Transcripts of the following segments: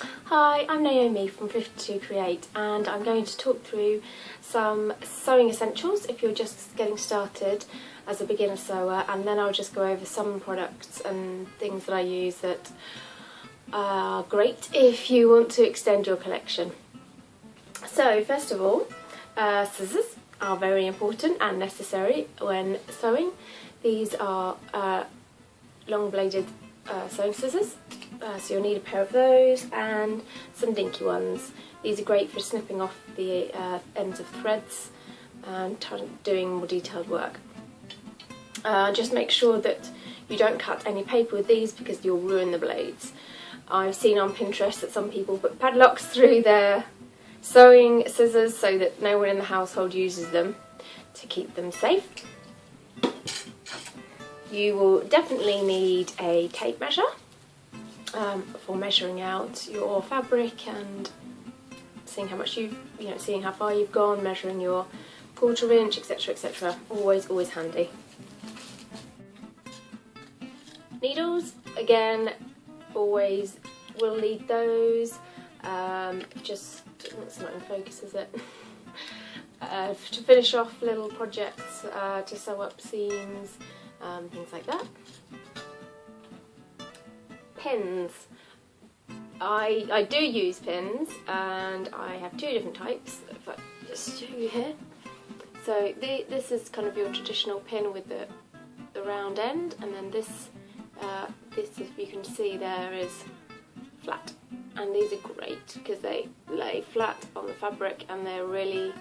Hi, I'm Naomi from 52 Create, and I'm going to talk through some sewing essentials if you're just getting started as a beginner sewer, and then I'll just go over some products and things that I use that are great if you want to extend your collection. So first of all, scissors are very important and necessary when sewing. These are long bladed sewing scissors. So you'll need a pair of those and some dinky ones. These are great for snipping off the ends of threads and doing more detailed work. Just make sure that you don't cut any paper with these because you'll ruin the blades. I've seen on Pinterest that some people put padlocks through their sewing scissors so that no one in the household uses them to keep them safe. You will definitely need a tape measure for measuring out your fabric and seeing how much seeing how far you've gone, measuring your quarter inch, etc, etc. Always handy. Needles, again, always will need those. Just, it's not in focus, is it? To finish off little projects, to sew up seams, things like that. Pins. I do use pins, and I have two different types. If I just show you here. So this is kind of your traditional pin with the round end, and then this, if you can see there, is flat. And these are great because they lay flat on the fabric and they're really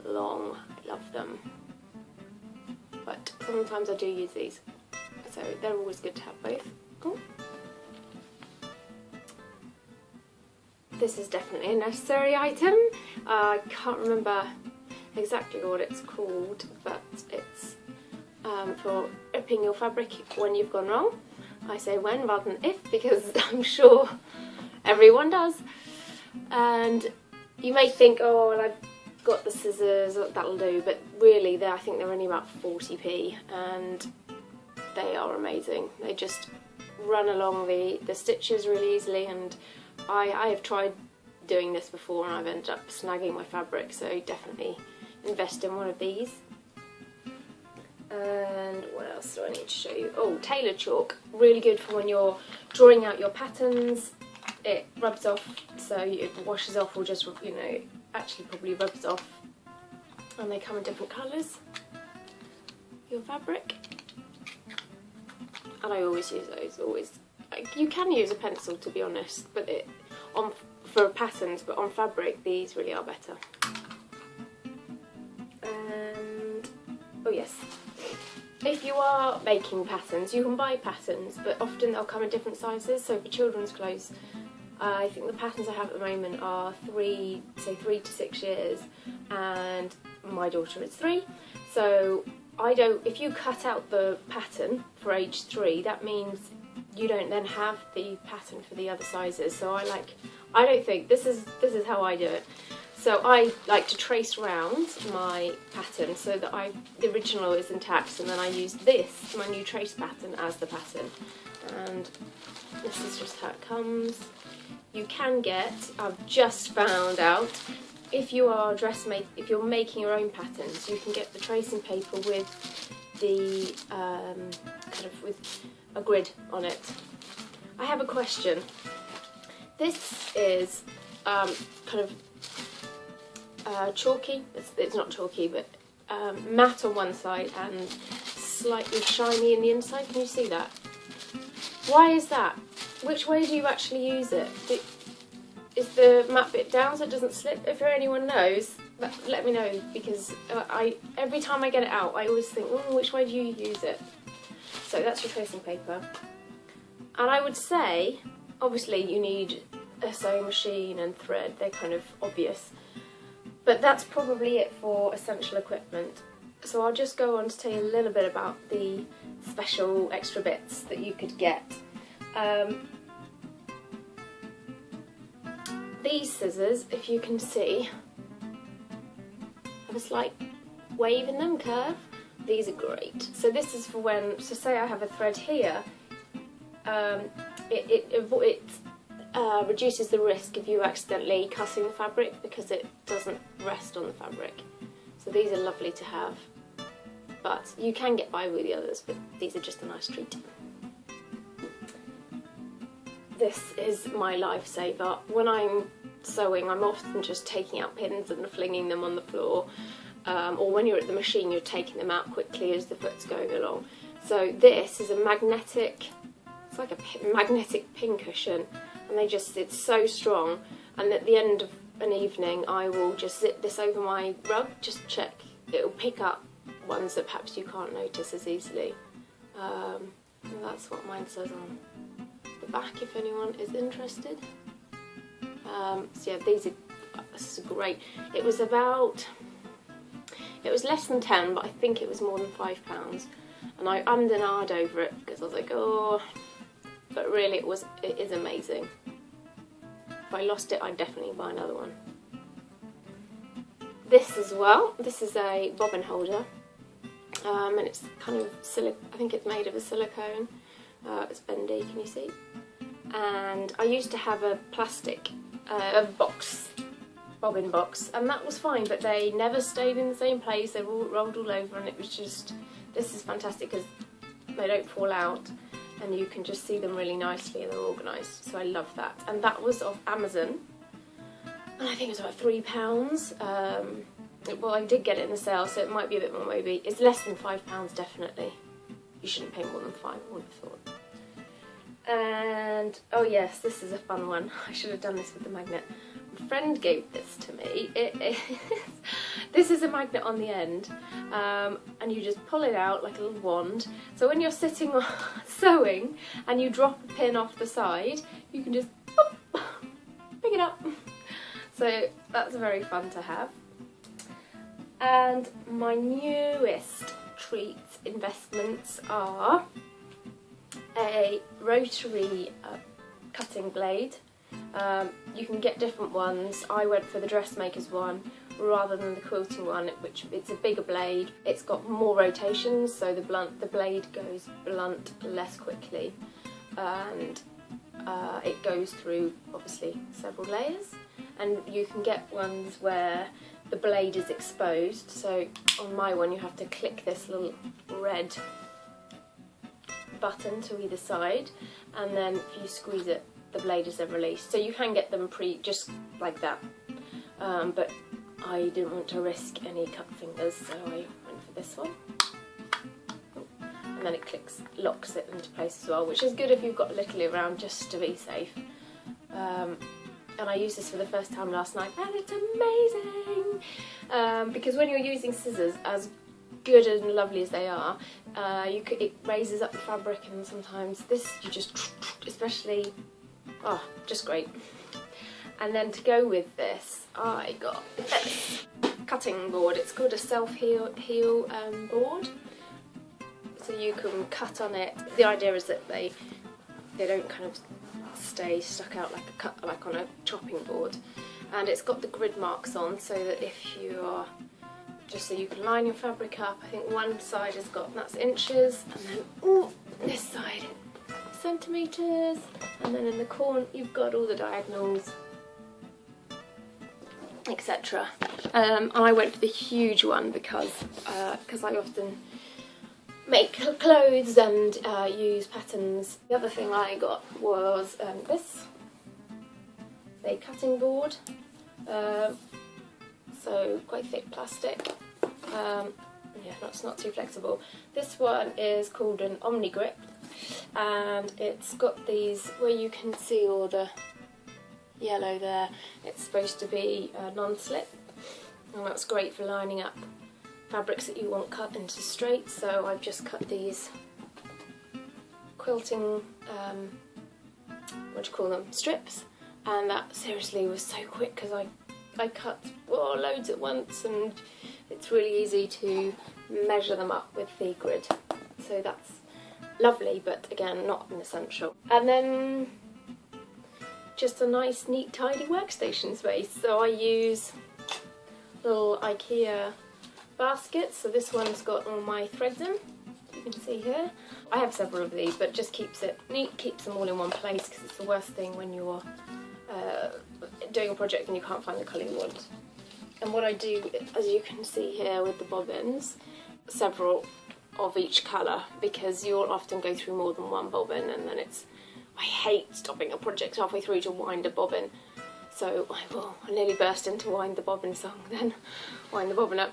long. I love them. But sometimes I do use these, so they're always good to have both. Cool. This is definitely a necessary item. I can't remember exactly what it's called, but it's for ripping your fabric when you've gone wrong. I say when rather than if, because I'm sure everyone does. And you may think, oh, well, I've got the scissors, that'll do, but really I think they're only about 40p, and they are amazing. They just run along the stitches really easily, and I have tried doing this before and I've ended up snagging my fabric, so definitely invest in one of these. And what else do I need to show you? Oh, tailor chalk, really good for when you're drawing out your patterns. It rubs off, so it washes off, or just, actually probably rubs off, and they come in different colours. Your fabric, and I always use those. Always. You can use a pencil, to be honest, but for patterns, but on fabric these really are better. And oh yes, if you are making patterns, you can buy patterns, but often they'll come in different sizes. So for children's clothes, I think the patterns I have at the moment are 3 to 6 years, and my daughter is 3. So if you cut out the pattern for age 3, that means you don't then have the pattern for the other sizes. So I don't think, this is how I do it. So I like to trace round my pattern so that the original is intact, and then I use this, my new trace pattern, as the pattern. And this is just how it comes. You can get, I've just found out, if you are if you're making your own patterns, you can get the tracing paper with the with a grid on it. I have a question. This is chalky. It's not chalky, but matte on one side and slightly shiny in the inside. Can you see that? Why is that? Which way do you actually use it? Is the matte bit down so it doesn't slip? If anyone knows, let me know, because every time I get it out I always think, which way do you use it? So that's your tracing paper. And I would say, obviously you need a sewing machine and thread, they're kind of obvious. But that's probably it for essential equipment. So I'll just go on to tell you a little bit about the special extra bits that you could get. These scissors, if you can see, have a slight wave in them, curve. These are great. So this is for when, so say I have a thread here, it reduces the risk of you accidentally cutting the fabric because it doesn't rest on the fabric. So these are lovely to have, but you can get by with the others, but these are just a nice treat. This is my lifesaver. When I'm sewing, I'm often just taking out pins and flinging them on the floor, or when you're at the machine you're taking them out quickly as the foot's going along. So this is a magnetic, it's like a magnetic pin cushion, and it's so strong, and at the end of an evening I will just zip this over my rug, just check it'll pick up ones that perhaps you can't notice as easily. And that's what mine says on the back if anyone is interested. So yeah, this is great. It was less than 10, but I think it was more than £5, and I ummed and ahed over it because I was like, oh, but really it is amazing. If I lost it, I'd definitely buy another one. This as well, this is a bobbin holder, and it's kind of I think it's made of a silicone. It's bendy, can you see? And I used to have a plastic bobbin box, and that was fine, but they never stayed in the same place. They all rolled all over, and it was just, this is fantastic because they don't fall out and you can just see them really nicely and they're organised, so I love that. And that was off Amazon, and I think it was about £3. Well, I did get it in the sale, so it might be a bit more maybe. It's less than £5 definitely. You shouldn't pay more than 5, I would have thought. And oh yes, this is a fun one. I should have done this with the magnet. My friend gave this to me. This is a magnet on the end, and you just pull it out like a little wand. So when you're sitting sewing and you drop a pin off the side, you can just whoop, pick it up. So that's very fun to have. And my newest treats investments are a rotary cutting blade. You can get different ones. I went for the dressmaker's one rather than the quilting one, which it's a bigger blade. It's got more rotations, so the blade goes blunt less quickly, and it goes through obviously several layers. And you can get ones where the blade is exposed. So on my one you have to click this little red button to either side, and then if you squeeze it, the blade is then released. So you can get them just like that, but I didn't want to risk any cut fingers, so I went for this one. And then it locks it into place as well, which is good if you've got Little around, just to be safe. And I used this for the first time last night, and it's amazing! Because when you're using scissors, as good and lovely as they are, it raises up the fabric, and sometimes this you just, especially, oh, just great. And then to go with this, I got this cutting board. It's called a self-heal board. So you can cut on it. The idea is that they don't kind of stay stuck out like on a chopping board. And it's got the grid marks on, so that if you are, just so you can line your fabric up. I think one side has got, that's inches, and then this side centimetres, and then in the corner you've got all the diagonals, etc. And I went for the huge one because I often make clothes and use patterns. The other thing I got was this, a cutting board, so quite thick plastic. Yeah, it's not too flexible. This one is called an Omni Grip, and it's got these where you can see all the yellow there. It's supposed to be non-slip, and that's great for lining up fabrics that you want cut into straight. So I've just cut these quilting, what do you call them, strips, and that seriously was so quick because I cut loads at once, and it's really easy to measure them up with the grid. So that's lovely, but again, not an essential. And then just a nice, neat, tidy workstation space. So I use little IKEA baskets. So this one's got all my threads in, you can see here. I have several of these, but just keeps it neat, keeps them all in one place, because it's the worst thing when you're doing a project and you can't find the colour you want. And what I do, as you can see here with the bobbins, several of each colour, because you'll often go through more than one bobbin, and then I hate stopping a project halfway through to wind a bobbin. So I nearly burst into Wind the Bobbin song then. Wind the bobbin up.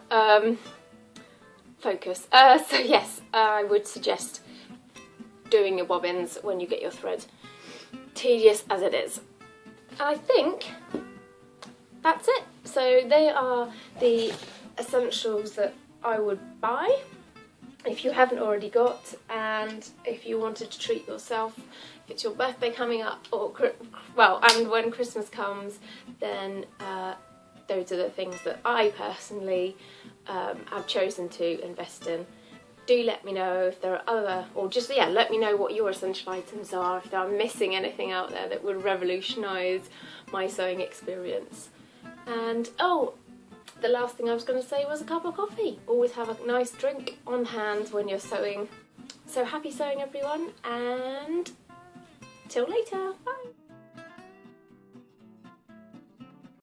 Focus. So yes, I would suggest doing your bobbins when you get your thread, tedious as it is. And I think that's it. So they are the essentials that I would buy if you haven't already got, and if you wanted to treat yourself, if it's your birthday coming up, or and when Christmas comes, then those are the things that I personally have chosen to invest in. Do let me know if there are other, or just let me know what your essential items are, if I'm missing anything out there that would revolutionise my sewing experience. And the last thing I was going to say was a cup of coffee. Always have a nice drink on hand when you're sewing. So happy sewing, everyone, and till later. Bye.